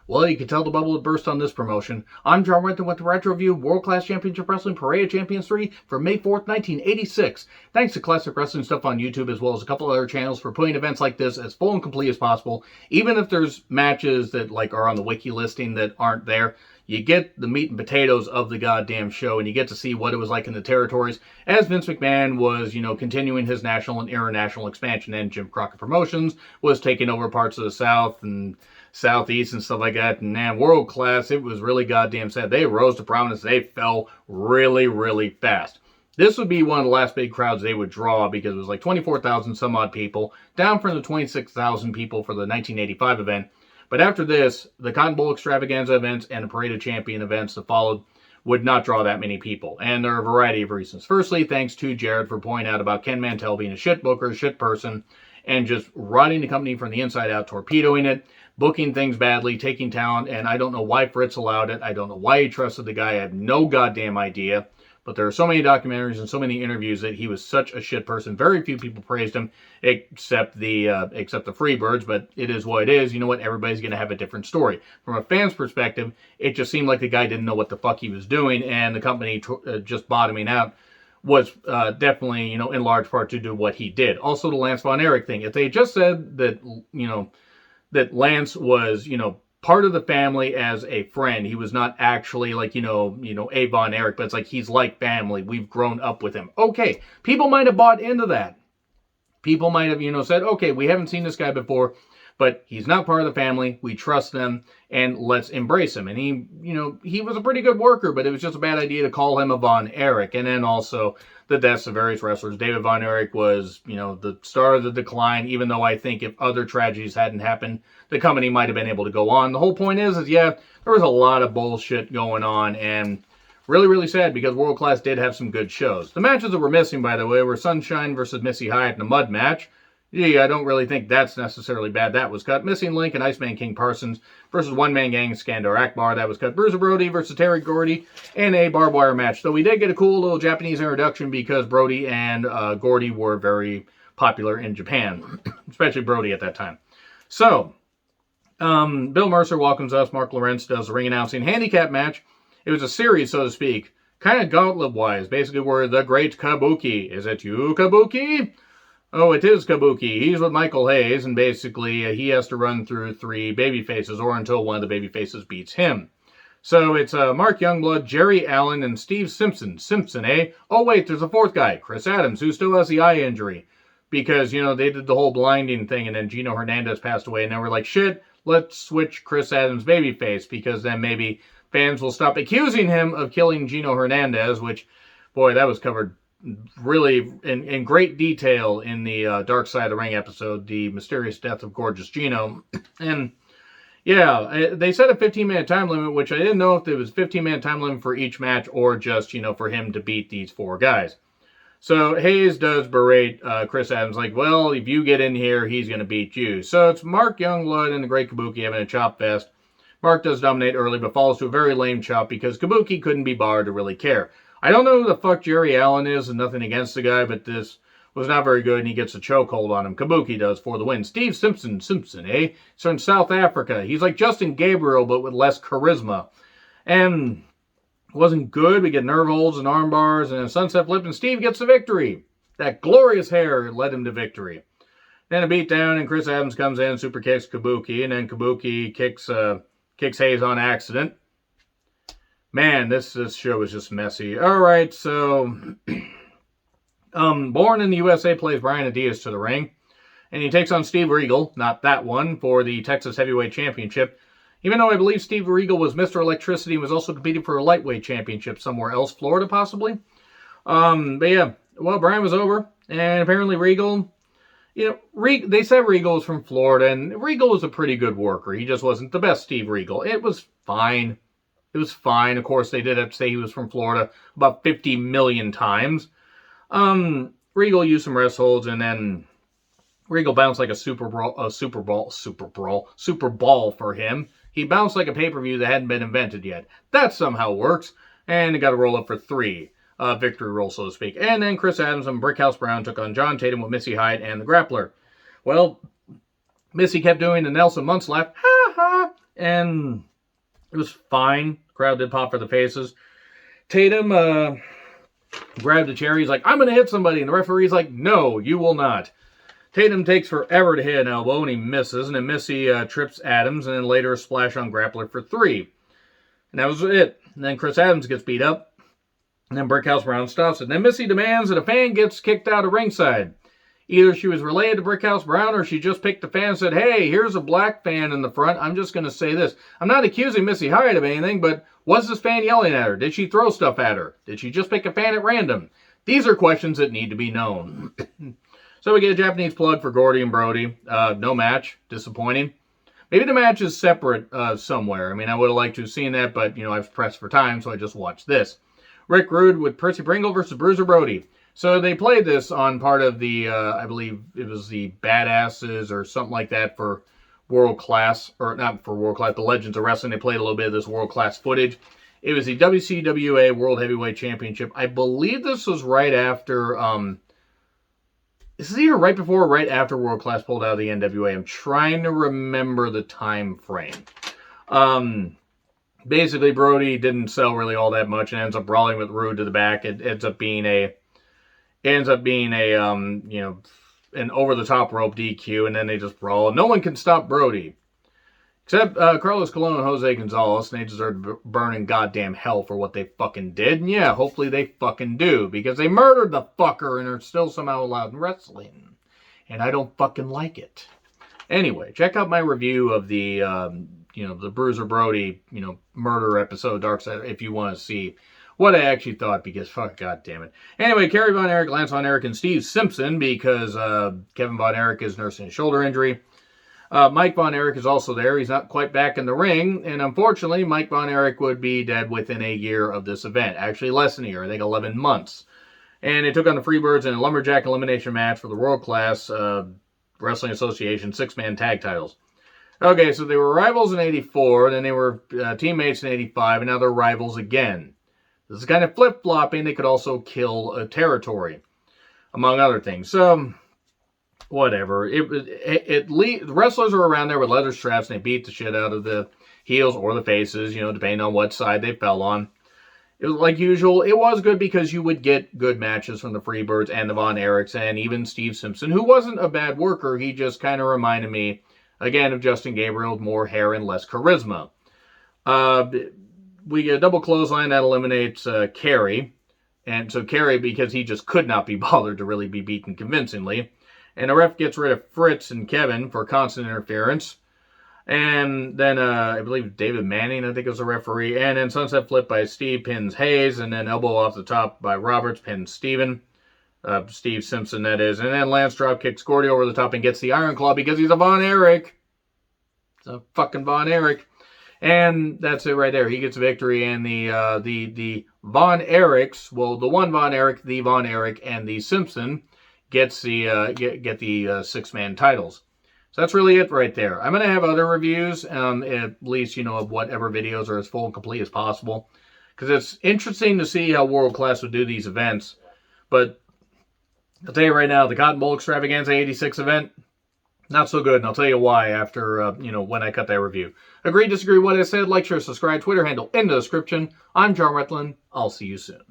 Well, you can tell the bubble had burst on this promotion. I'm John Renton with the Retro Review World Class Championship Wrestling Parade of Champions 3 for May 4th, 1986. Thanks to Classic Wrestling Stuff on YouTube as well as a couple other channels for putting events like this as full and complete as possible. Even if there's matches that are on the wiki listing that aren't there, you get the meat and potatoes of the goddamn show, and you get to see what it was like in the territories as Vince McMahon was, continuing his national and international expansion, and Jim Crockett Promotions was taking over parts of the South and Southeast and stuff like that. And man, World Class, it was really goddamn sad. They rose to prominence. They fell really, really fast. This would be one of the last big crowds they would draw because it was like 24,000 some odd people, down from the 26,000 people for the 1985 event. But after this, the Cotton Bowl Extravaganza events and the Parade of Champion events that followed would not draw that many people. And there are a variety of reasons. Firstly, thanks to Jared for pointing out about Ken Mantell being a shit booker, a shit person, and just running the company from the inside out, torpedoing it, booking things badly, taking talent, and I don't know why Fritz allowed it. I don't know why he trusted the guy. I have no goddamn idea. But there are so many documentaries and so many interviews that he was such a shit person. Very few people praised him, except the Freebirds, but it is what it is. You know what? Everybody's going to have a different story. From a fan's perspective, it just seemed like the guy didn't know what the fuck he was doing, and the company just bottoming out was definitely, in large part due to what he did. Also, the Lance Von Erich thing. If they had just said that, that Lance was, part of the family as a friend. He was not actually like, a Von Erich, but it's like he's like family. We've grown up with him. Okay, people might have bought into that. People might have, said, okay, we haven't seen this guy before, but he's not part of the family. We trust them, and let's embrace him. And he, he was a pretty good worker, but it was just a bad idea to call him a Von Erich. And then also the deaths of various wrestlers. David Von Erich was, the start of the decline, even though I think if other tragedies hadn't happened, the company might have been able to go on. The whole point is yeah, there was a lot of bullshit going on, and really, really sad because World Class did have some good shows. The matches that were missing, by the way, were Sunshine versus Missy Hyatt in a mud match. Gee, I don't really think that's necessarily bad. That was cut. Missing Link and Iceman King Parsons versus One Man Gang Skandar Akbar. That was cut. Bruiser Brody versus Terry Gordy in a barbed wire match. So we did get a cool little Japanese introduction because Brody and Gordy were very popular in Japan, especially Brody at that time. So, Bill Mercer welcomes us. Mark Lawrence does the ring announcing handicap match. It was a series, so to speak, kind of gauntlet-wise. Basically, we're the Great Kabuki. Is it you, Kabuki? Oh, it is Kabuki. He's with Michael Hayes, and basically he has to run through 3 babyfaces, or until one of the babyfaces beats him. So it's Mark Youngblood, Jerry Allen, and Steve Simpson. Simpson, eh? Oh, wait, there's a 4th guy, Chris Adams, who still has the eye injury. Because, they did the whole blinding thing, and then Gino Hernandez passed away, and then we're like, shit, let's switch Chris Adams' babyface, because then maybe fans will stop accusing him of killing Gino Hernandez, which, boy, that was covered really in great detail in the Dark Side of the Ring episode, The Mysterious Death of Gorgeous Gino. And yeah, they set a 15-minute time limit, which I didn't know if it was 15-minute time limit for each match or just, for him to beat these 4 guys. So Hayes does berate Chris Adams like, well, if you get in here, he's going to beat you. So it's Mark Youngblood and the Great Kabuki having a chop fest. Mark does dominate early, but falls to a very lame chop because Kabuki couldn't be barred to really care. I don't know who the fuck Jerry Allen is, and nothing against the guy, but this was not very good, and he gets a chokehold on him. Kabuki does for the win. Steve Simpson, eh? He's from South Africa. He's like Justin Gabriel, but with less charisma. And wasn't good. We get nerve holds and arm bars, and a sunset flip, and Steve gets the victory. That glorious hair led him to victory. Then a beatdown, and Chris Adams comes in, super kicks Kabuki, and then Kabuki kicks Hayes on accident. Man, this show is just messy. Alright, so Born in the USA plays Brian Adias to the ring. And he takes on Steve Regal, not that one, for the Texas Heavyweight Championship. Even though I believe Steve Regal was Mr. Electricity and was also competing for a lightweight championship somewhere else, Florida possibly. But yeah, well, Brian was over. And apparently Regal, they said Regal was from Florida, and Regal was a pretty good worker. He just wasn't the best Steve Regal. It was fine. It was fine. Of course, they did have to say he was from Florida about 50 million times. Regal used some rest holds, and then Regal bounced like a super ball for him. He bounced like a pay-per-view that hadn't been invented yet. That somehow works. And he got a roll up for 3. Victory roll, so to speak. And then Chris Adams and Brickhouse Brown took on John Tatum with Missy Hyatt and the Grappler. Well, Missy kept doing the Nelson Muntz laugh. Ha ha. and it was fine. Crowd did pop for the faces. Tatum grabbed a chair. He's like, I'm going to hit somebody. And the referee's like, no, you will not. Tatum takes forever to hit an elbow, and he misses. And then Missy trips Adams, and then later a splash on Grappler for 3. And that was it. And then Chris Adams gets beat up. And then Brickhouse Brown stops it. And then Missy demands that a fan gets kicked out of ringside. Either she was related to Brickhouse Brown, or she just picked a fan and said, hey, here's a black fan in the front. I'm just going to say this. I'm not accusing Missy Hyatt of anything, but was this fan yelling at her? Did she throw stuff at her? Did she just pick a fan at random? These are questions that need to be known. So we get a Japanese plug for Gordy and Brody. No match. Disappointing. Maybe the match is separate somewhere. I mean, I would have liked to have seen that, but, you know, I've pressed for time, so I just watched this. Rick Rude with Percy Pringle versus Bruiser Brody. So they played this on part of the, I believe it was the Badasses or something like that for World Class, or not for World Class, the Legends of Wrestling. They played a little bit of this World Class footage. It was the WCWA World Heavyweight Championship. I believe this was right after, this is either right before or right after World Class pulled out of the NWA. I'm trying to remember the time frame. Basically, Brody didn't sell really all that much and ends up brawling with Rude to the back. It ends up being a you know, an over-the-top rope DQ, and then they just brawl. No one can stop Brody. Except Carlos Colon and Jose Gonzalez, and they deserve to burn in goddamn hell for what they fucking did. And yeah, hopefully they fucking do, because they murdered the fucker and are still somehow allowed in wrestling. And I don't fucking like it. Anyway, check out my review of the, you know, the Bruiser Brody, you know, murder episode, Dark Side, if you want to see what I actually thought, because fuck, goddamn it. Anyway, Kerry Von Erich, Lance Von Erich, and Steve Simpson, because Kevin Von Erich is nursing a shoulder injury. Mike Von Erich is also there. He's not quite back in the ring, and unfortunately, Mike Von Erich would be dead within a year of this event. Actually, less than a year. I think 11 months. And they took on the Freebirds in a Lumberjack elimination match for the World Class Wrestling Association 6-man tag titles. Okay, so they were rivals in 84, then they were teammates in 85, and now they're rivals again. This is kind of flip-flopping. They could also kill a territory, among other things. So, whatever. The wrestlers are around there with leather straps, and they beat the shit out of the heels or the faces, you know, depending on what side they fell on. It was like usual. It was good because you would get good matches from the Freebirds and the Von Erichs, and even Steve Simpson, who wasn't a bad worker. He just kind of reminded me, again, of Justin Gabriel, with more hair and less charisma. We get a double clothesline that eliminates Kerry. And so Kerry, because he just could not be bothered to really be beaten convincingly. And the ref gets rid of Fritz and Kevin for constant interference. And then I believe David Manning, I think, was the referee. And then Sunset Flip by Steve pins Hayes. And then elbow off the top by Roberts pins Steven. Steve Simpson, that is. And then Lance drop kicks Gordy over the top and gets the Iron Claw because he's a Von Erich. It's a fucking Von Erich. And that's it right there. He gets victory, and the Von Erichs, well, the one Von Erich, the Von Erich, and the Simpson gets the get the 6-man titles. So that's really it right there. I'm gonna have other reviews, at least, you know, of whatever videos are as full and complete as possible, because it's interesting to see how World Class would do these events. But I'll tell you right now, the Cotton Bowl Extravaganza 86 event, not so good, and I'll tell you why after, you know, when I cut that review. Agree, disagree with what I said, like, share, subscribe, Twitter handle in the description. I'm John Retlin. I'll see you soon.